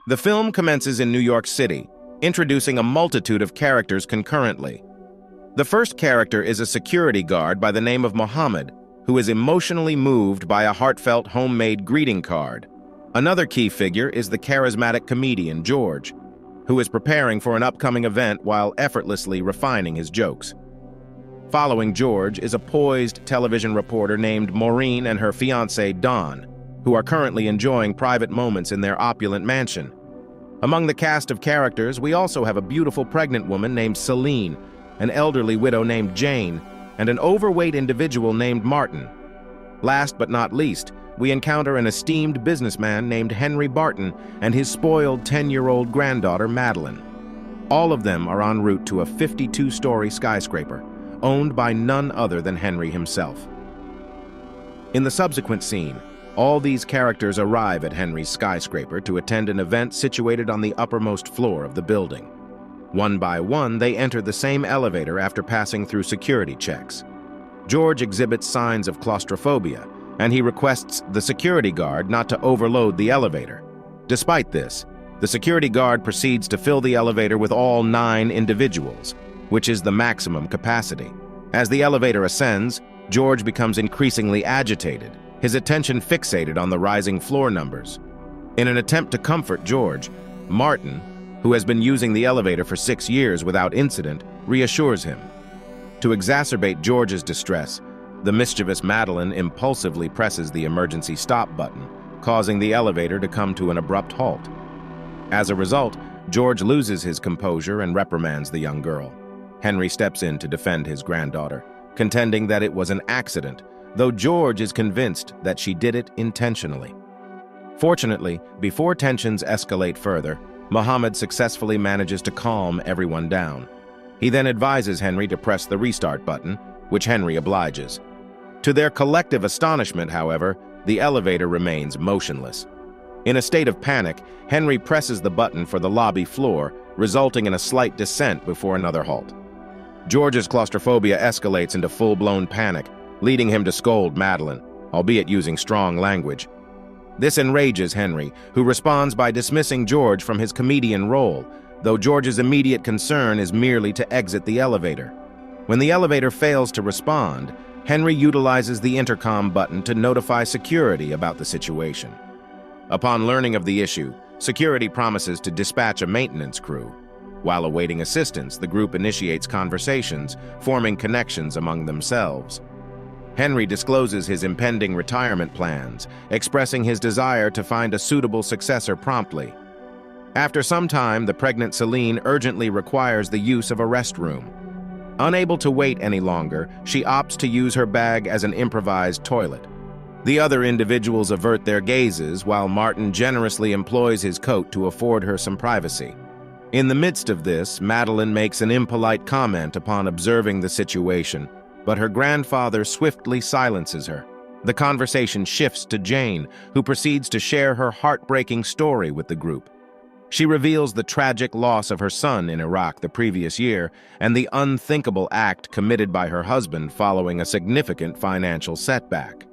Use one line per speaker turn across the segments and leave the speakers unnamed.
The film commences in New York City, introducing a multitude of characters concurrently. The first character is a security guard by the name of Mohammed, who is emotionally moved by a heartfelt homemade greeting card. Another key figure is the charismatic comedian George, who is preparing for an upcoming event while effortlessly refining his jokes. Following George is a poised television reporter named Maureen and her fiancé Don, who are currently enjoying private moments in their opulent mansion. Among the cast of characters, we also have a beautiful pregnant woman named Celine, an elderly widow named Jane, and an overweight individual named Martin. Last but not least, we encounter an esteemed businessman named Henry Barton and his spoiled 10-year-old granddaughter Madeline. All of them are en route to a 52-story skyscraper, owned by none other than Henry himself. In the subsequent scene, all these characters arrive at Henry's skyscraper to attend an event situated on the uppermost floor of the building. One by one, they enter the same elevator after passing through security checks. George exhibits signs of claustrophobia, and he requests the security guard not to overload the elevator. Despite this, the security guard proceeds to fill the elevator with all 9 individuals, which is the maximum capacity. As the elevator ascends, George becomes increasingly agitated, his attention fixated on the rising floor numbers. In an attempt to comfort George, Martin, who has been using the elevator for 6 years without incident, reassures him. To exacerbate George's distress, the mischievous Madeline impulsively presses the emergency stop button, causing the elevator to come to an abrupt halt. As a result, George loses his composure and reprimands the young girl. Henry steps in to defend his granddaughter, contending that it was an accident, though George is convinced that she did it intentionally. Fortunately, before tensions escalate further, Mohammed successfully manages to calm everyone down. He then advises Henry to press the restart button, which Henry obliges. To their collective astonishment, however, the elevator remains motionless. In a state of panic, Henry presses the button for the lobby floor, resulting in a slight descent before another halt. George's claustrophobia escalates into full-blown panic, leading him to scold Madeline, albeit using strong language. This enrages Henry, who responds by dismissing George from his comedian role, though George's immediate concern is merely to exit the elevator. When the elevator fails to respond, Henry utilizes the intercom button to notify security about the situation. Upon learning of the issue, security promises to dispatch a maintenance crew. While awaiting assistance, the group initiates conversations, forming connections among themselves. Henry discloses his impending retirement plans, expressing his desire to find a suitable successor promptly. After some time, the pregnant Celine urgently requires the use of a restroom. Unable to wait any longer, she opts to use her bag as an improvised toilet. The other individuals avert their gazes while Martin generously employs his coat to afford her some privacy. In the midst of this, Madeline makes an impolite comment upon observing the situation, but her grandfather swiftly silences her. The conversation shifts to Jane, who proceeds to share her heartbreaking story with the group. She reveals the tragic loss of her son in Iraq the previous year and the unthinkable act committed by her husband following a significant financial setback.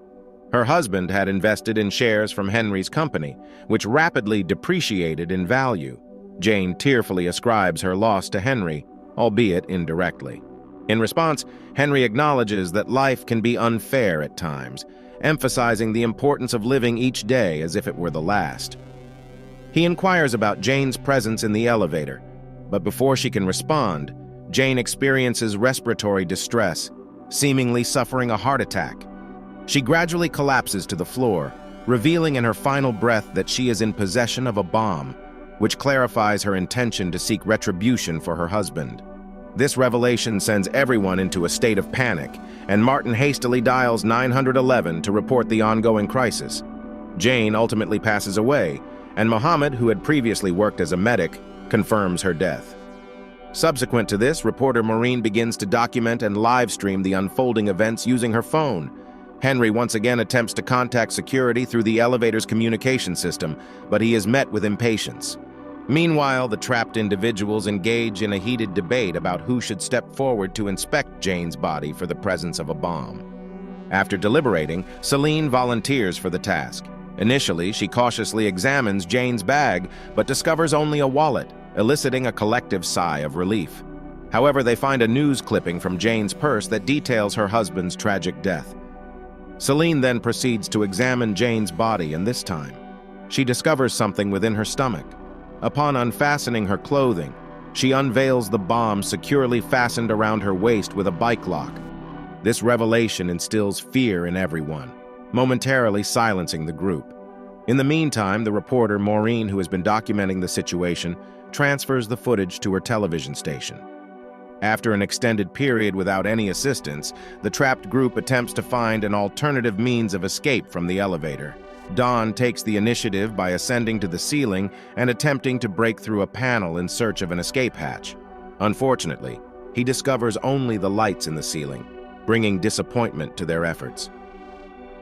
Her husband had invested in shares from Henry's company, which rapidly depreciated in value. Jane tearfully ascribes her loss to Henry, albeit indirectly. In response, Henry acknowledges that life can be unfair at times, emphasizing the importance of living each day as if it were the last. He inquires about Jane's presence in the elevator, but before she can respond, Jane experiences respiratory distress, seemingly suffering a heart attack. She gradually collapses to the floor, revealing in her final breath that she is in possession of a bomb, which clarifies her intention to seek retribution for her husband. This revelation sends everyone into a state of panic, and Martin hastily dials 911 to report the ongoing crisis. Jane ultimately passes away, and Mohammed, who had previously worked as a medic, confirms her death. Subsequent to this, reporter Maureen begins to document and live-stream the unfolding events using her phone. Henry once again attempts to contact security through the elevator's communication system, but he is met with impatience. Meanwhile, the trapped individuals engage in a heated debate about who should step forward to inspect Jane's body for the presence of a bomb. After deliberating, Celine volunteers for the task. Initially, she cautiously examines Jane's bag, but discovers only a wallet, eliciting a collective sigh of relief. However, they find a news clipping from Jane's purse that details her husband's tragic death. Celine then proceeds to examine Jane's body, and this time, she discovers something within her stomach. Upon unfastening her clothing, she unveils the bomb securely fastened around her waist with a bike lock. This revelation instills fear in everyone, momentarily silencing the group. In the meantime, the reporter, Maureen, who has been documenting the situation, transfers the footage to her television station. After an extended period without any assistance, the trapped group attempts to find an alternative means of escape from the elevator. Don takes the initiative by ascending to the ceiling and attempting to break through a panel in search of an escape hatch. Unfortunately, he discovers only the lights in the ceiling, bringing disappointment to their efforts.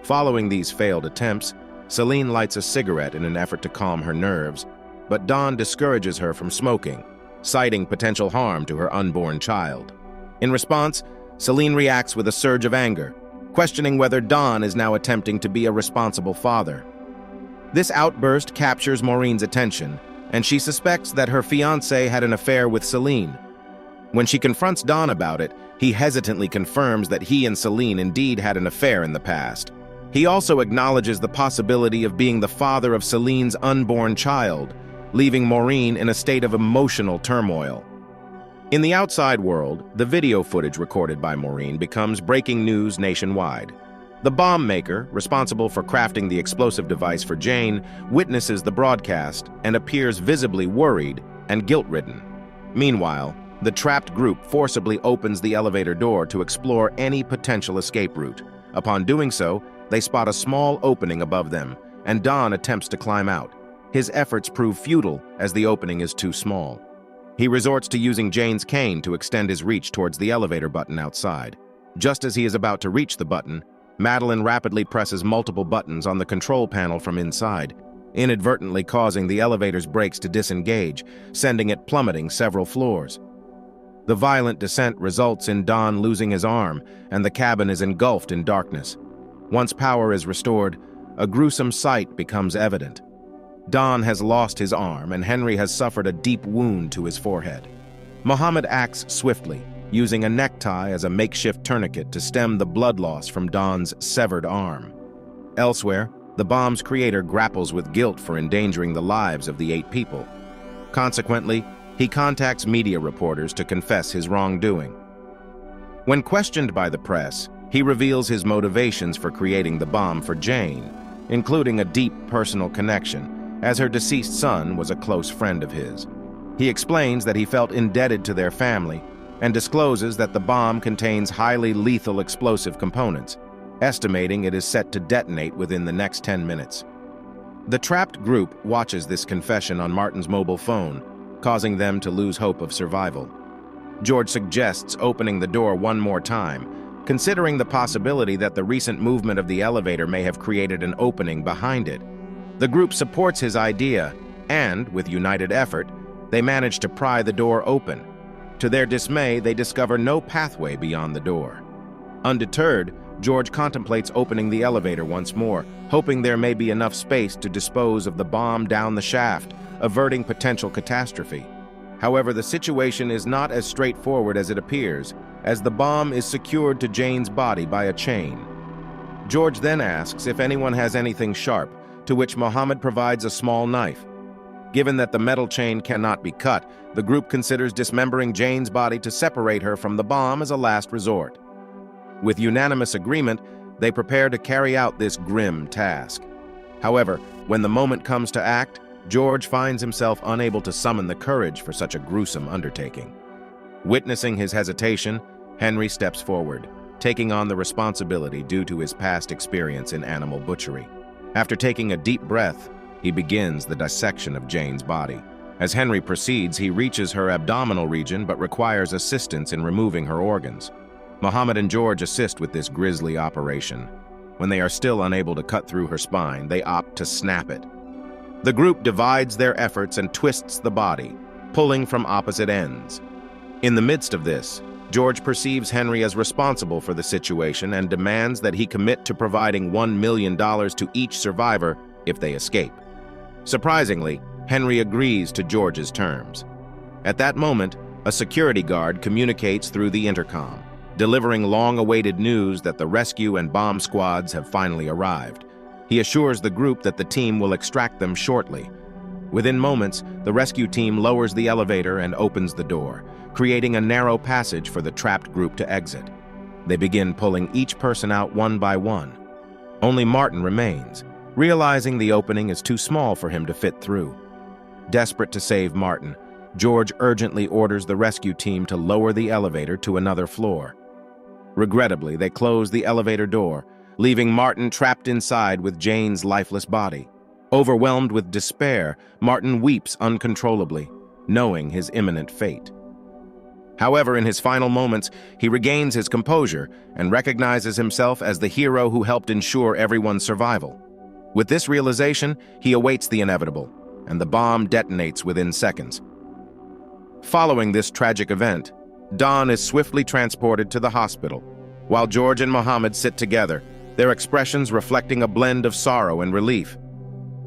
Following these failed attempts, Celine lights a cigarette in an effort to calm her nerves, but Don discourages her from smoking, citing potential harm to her unborn child. In response, Celine reacts with a surge of anger, questioning whether Don is now attempting to be a responsible father. This outburst captures Maureen's attention, and she suspects that her fiancé had an affair with Celine. When she confronts Don about it, he hesitantly confirms that he and Celine indeed had an affair in the past. He also acknowledges the possibility of being the father of Celine's unborn child, leaving Maureen in a state of emotional turmoil. In the outside world, the video footage recorded by Maureen becomes breaking news nationwide. The bomb maker, responsible for crafting the explosive device for Jane, witnesses the broadcast and appears visibly worried and guilt-ridden. Meanwhile, the trapped group forcibly opens the elevator door to explore any potential escape route. Upon doing so, they spot a small opening above them, and Don attempts to climb out. His efforts prove futile as the opening is too small. He resorts to using Jane's cane to extend his reach towards the elevator button outside. Just as he is about to reach the button, Madeline rapidly presses multiple buttons on the control panel from inside, inadvertently causing the elevator's brakes to disengage, sending it plummeting several floors. The violent descent results in Don losing his arm, and the cabin is engulfed in darkness. Once power is restored, a gruesome sight becomes evident. Don has lost his arm, and Henry has suffered a deep wound to his forehead. Muhammad acts swiftly, using a necktie as a makeshift tourniquet to stem the blood loss from Don's severed arm. Elsewhere, the bomb's creator grapples with guilt for endangering the lives of the 8 people. Consequently, he contacts media reporters to confess his wrongdoing. When questioned by the press, he reveals his motivations for creating the bomb for Jane, including a deep personal connection, as her deceased son was a close friend of his. He explains that he felt indebted to their family and discloses that the bomb contains highly lethal explosive components, estimating it is set to detonate within the next 10 minutes. The trapped group watches this confession on Martin's mobile phone, causing them to lose hope of survival. George suggests opening the door one more time, considering the possibility that the recent movement of the elevator may have created an opening behind it. The group supports his idea, and, with united effort, they manage to pry the door open. To their dismay, they discover no pathway beyond the door. Undeterred, George contemplates opening the elevator once more, hoping there may be enough space to dispose of the bomb down the shaft, averting potential catastrophe. However, the situation is not as straightforward as it appears, as the bomb is secured to Jane's body by a chain. George then asks if anyone has anything sharp, to which Muhammad provides a small knife. Given that the metal chain cannot be cut, the group considers dismembering Jane's body to separate her from the bomb as a last resort. With unanimous agreement, they prepare to carry out this grim task. However, when the moment comes to act, George finds himself unable to summon the courage for such a gruesome undertaking. Witnessing his hesitation, Henry steps forward, taking on the responsibility due to his past experience in animal butchery. After taking a deep breath, he begins the dissection of Jane's body. As Henry proceeds, he reaches her abdominal region but requires assistance in removing her organs. Muhammad and George assist with this grisly operation. When they are still unable to cut through her spine, they opt to snap it. The group divides their efforts and twists the body, pulling from opposite ends. In the midst of this, George perceives Henry as responsible for the situation and demands that he commit to providing $1 million to each survivor if they escape. Surprisingly, Henry agrees to George's terms. At that moment, a security guard communicates through the intercom, delivering long-awaited news that the rescue and bomb squads have finally arrived. He assures the group that the team will extract them shortly. Within moments, the rescue team lowers the elevator and opens the door, creating a narrow passage for the trapped group to exit. They begin pulling each person out one by one. Only Martin remains, realizing the opening is too small for him to fit through. Desperate to save Martin, George urgently orders the rescue team to lower the elevator to another floor. Regrettably, they close the elevator door, leaving Martin trapped inside with Jane's lifeless body. Overwhelmed with despair, Martin weeps uncontrollably, knowing his imminent fate. However, in his final moments, he regains his composure and recognizes himself as the hero who helped ensure everyone's survival. With this realization, he awaits the inevitable, and the bomb detonates within seconds. Following this tragic event, Don is swiftly transported to the hospital, while George and Mohammed sit together, their expressions reflecting a blend of sorrow and relief.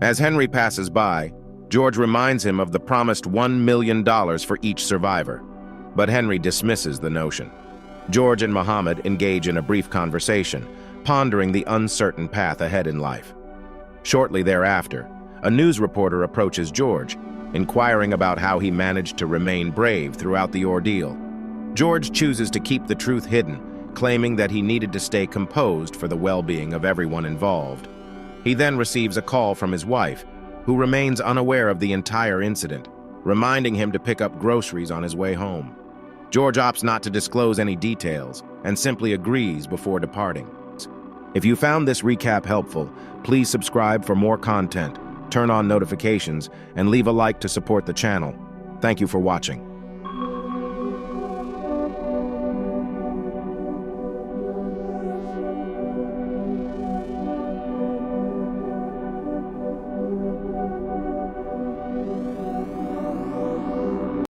As Henry passes by, George reminds him of the promised $1 million for each survivor, but Henry dismisses the notion. George and Mohammed engage in a brief conversation, pondering the uncertain path ahead in life. Shortly thereafter, a news reporter approaches George, inquiring about how he managed to remain brave throughout the ordeal. George chooses to keep the truth hidden, claiming that he needed to stay composed for the well-being of everyone involved. He then receives a call from his wife, who remains unaware of the entire incident, reminding him to pick up groceries on his way home. George opts not to disclose any details and simply agrees before departing. If you found this recap helpful, please subscribe for more content, turn on notifications, and leave a like to support the channel. Thank you for watching.